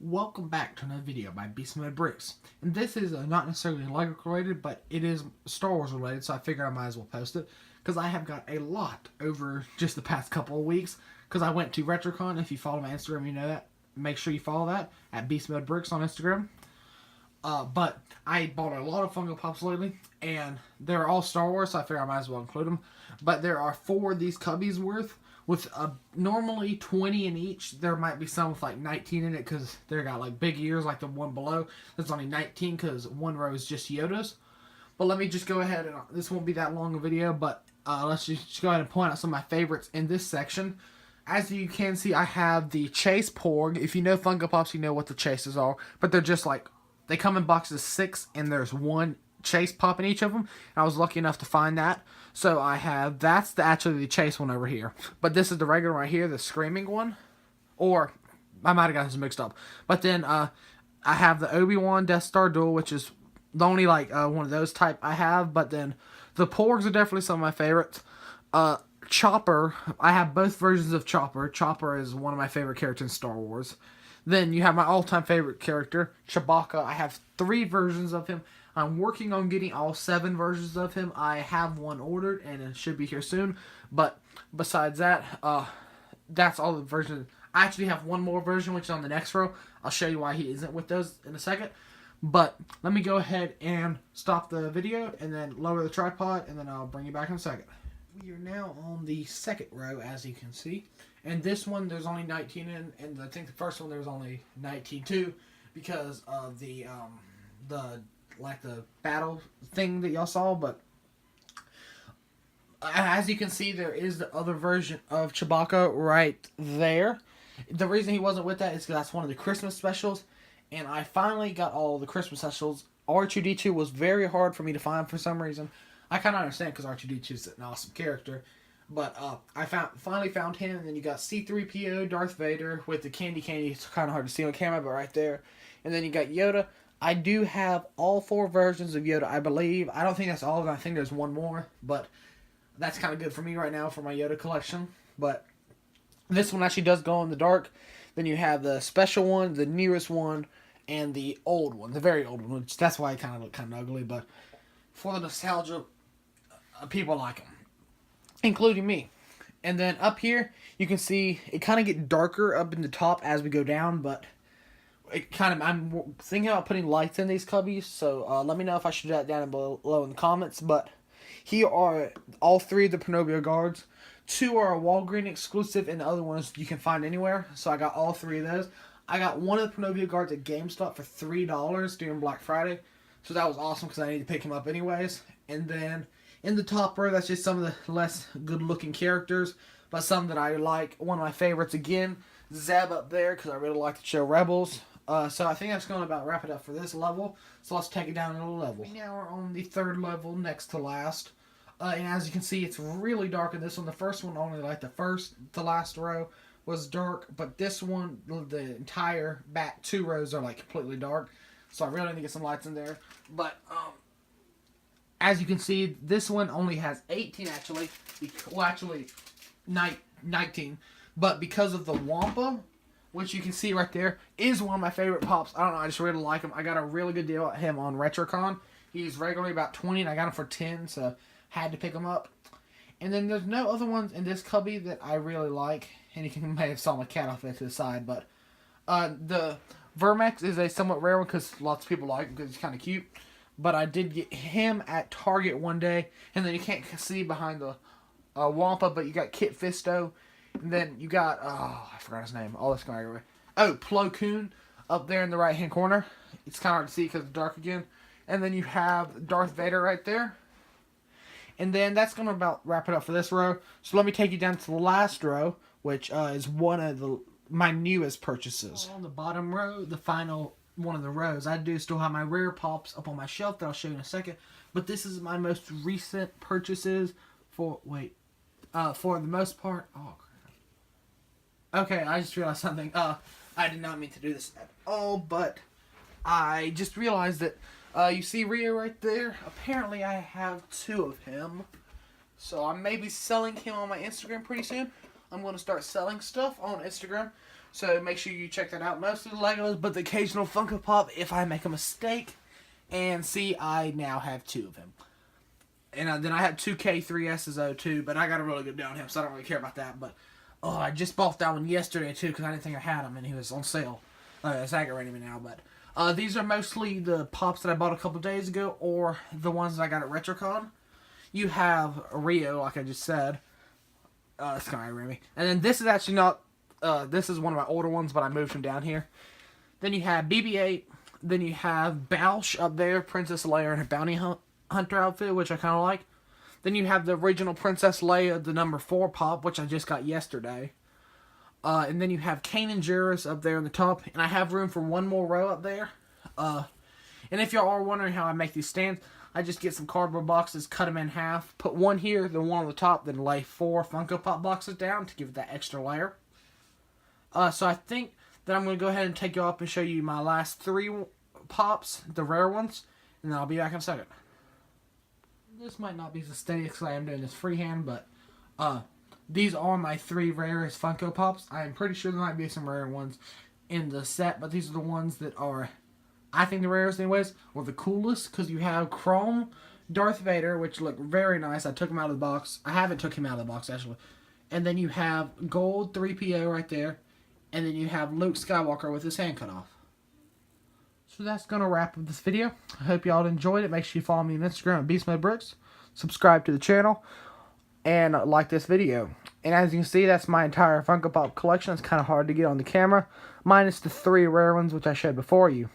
Welcome back to another video by Beast Mode Bricks. And this is not necessarily Lego related, but it is Star Wars related, so I figured I might as well post it. Because I have got a lot over just the past couple of weeks. Because I went to RetroCon. If you follow my Instagram, you know that. Make sure you follow that at Beast Mode Bricks on Instagram. But I bought a lot of Funko Pops lately, and they're all Star Wars, so I figured I might as well include them. But there are 4 of these cubbies worth, with normally 20 in each. There might be some with like 19 in it, because they got like big ears like the one below. There's only 19, because one row is just Yoda's. But let me just go ahead, and this won't be that long a video, but let's just go ahead and point out some of my favorites in this section. As you can see, I have the Chase Porg. If you know Funko Pops, you know what the Chases are, but they're just like, they come in boxes of 6, and there's one Chase Pop in each of them. And I was lucky enough to find that. So I have, that's actually the Chase one over here. But this is the regular right here, the Screaming one. Or, I might have got this mixed up. But then, I have the Obi-Wan Death Star Duel, which is the only, like, one of those type I have. But then, the Porgs are definitely some of my favorites. Chopper, I have both versions of Chopper. Chopper is one of my favorite characters in Star Wars. Then you have my all-time favorite character, Chewbacca. I have 3 versions of him. I'm working on getting all 7 versions of him. I have one ordered, and it should be here soon. But besides that, that's all the versions. I actually have one more version, which is on the next row. I'll show you why he isn't with those in a second. But let me go ahead and stop the video, and then lower the tripod, and then I'll bring you back in a second. We are now on the second row, as you can see. And this one, there's only 19 in, and I think the first one there was only 19 too, because of the battle thing that y'all saw. But as you can see, there is the other version of Chewbacca right there. The reason he wasn't with that is because that's one of the Christmas specials, and I finally got all the Christmas specials. R2-D2 was very hard for me to find for some reason. I kind of understand, because R2-D2 is an awesome character. But I finally found him, and then you got C-3PO, Darth Vader, with the candy. It's kind of hard to see on camera, but right there. And then you got Yoda. I do have all 4 versions of Yoda, I believe. I don't think that's all of them. I think there's one more, but that's kind of good for me right now for my Yoda collection. But this one actually does glow in the dark. Then you have the special one, the newest one, and the old one, the very old one, which that's why it kind of look kind of ugly. But for the nostalgia, people like them, including me. And then up here, you can see it kind of get darker up in the top as we go down, but it kind of, I'm thinking about putting lights in these cubbies, so let me know if I should do that down below in the comments. But here are all 3 of the Pinocchio guards. 2 are a Walgreens exclusive, and the other ones you can find anywhere, so I got all 3 of those. I got one of the Pinocchio guards at GameStop for $3 during Black Friday, so that was awesome because I needed to pick him up anyways. And then in the top row, that's just some of the less good-looking characters, but some that I like. One of my favorites, again, Zeb up there, because I really like the show Rebels. So I think that's going to about wrap it up for this level. So let's take it down a little level. We now are on the 3rd level, next to last. And as you can see, it's really dark in this one. The first one, only like the first to last row was dark, but this one, the entire back 2 rows are like completely dark. So I really need to get some lights in there. But as you can see, this one only has 18 actually. Well, actually, 19. But because of the Wampa, which you can see right there, is one of my favorite Pops. I don't know, I just really like him. I got a really good deal at him on RetroCon. He's regularly about 20, and I got him for 10, so had to pick him up. And then there's no other ones in this cubby that I really like. And you may have saw my cat off there to the side, but the Vermex is a somewhat rare one because lots of people like him because he's kind of cute. But I did get him at Target one day, and then you can't see behind the Wampa, but you got Kit Fisto, and then you got, oh, I forgot his name. Oh, that's going everywhere. Oh, Plo Koon up there in the right-hand corner. It's kind of hard to see because it's dark again. And then you have Darth Vader right there. And then that's going to about wrap it up for this row. So let me take you down to the last row, which is one of my newest purchases. On the bottom row, the final one of the rows, I do still have my rare Pops up on my shelf that I'll show you in a second. But this is my most recent purchases for the most part. Oh, crap. Okay, I just realized something. I did not mean to do this at all, but I just realized that you see Rio right there? Apparently I have 2 of him. So I may be selling him on my Instagram pretty soon. I'm going to start selling stuff on Instagram. So make sure you check that out. Most of the Legos, but the occasional Funko Pop if I make a mistake. And see, I now have 2 of him. And then I have 2 K3Ss too, but I got to really go down him, so I don't really care about that. But I just bought that one yesterday too because I didn't think I had him, and he was on sale. It's aggravating me now, but these are mostly the pops that I bought a couple days ago, or the ones that I got at RetroCon. You have Rio, like I just said. It's kind of aggravating me. And then this is actually not. This is one of my older ones, but I moved him down here. Then you have BB-8. Then you have Bausch up there, Princess Leia in her bounty hunter outfit, which I kind of like. Then you have the original Princess Leia, the number 4 pop, which I just got yesterday. And then you have Kanan Jarrus up there on the top. And I have room for one more row up there. And if y'all are wondering how I make these stands, I just get some cardboard boxes, cut them in half, put one here, then one on the top, then lay 4 Funko Pop boxes down to give it that extra layer. So I think that I'm going to go ahead and take you up and show you my last 3 pops, the rare ones, and then I'll be back in a second. This might not be as steady because I am doing this freehand, but these are my 3 rarest Funko Pops. I am pretty sure there might be some rare ones in the set, but these are the ones that are, I think, the rarest anyways, or the coolest, because you have Chrome Darth Vader, which look very nice. I took him out of the box. I haven't took him out of the box, actually. And then you have Gold 3PO right there. And then you have Luke Skywalker with his hand cut off. So that's going to wrap up this video. I hope y'all enjoyed it. Make sure you follow me on Instagram at BeastModeBricks. Subscribe to the channel. And like this video. And as you can see, that's my entire Funko Pop collection. It's kind of hard to get on the camera. Minus the 3 rare ones, which I showed before you.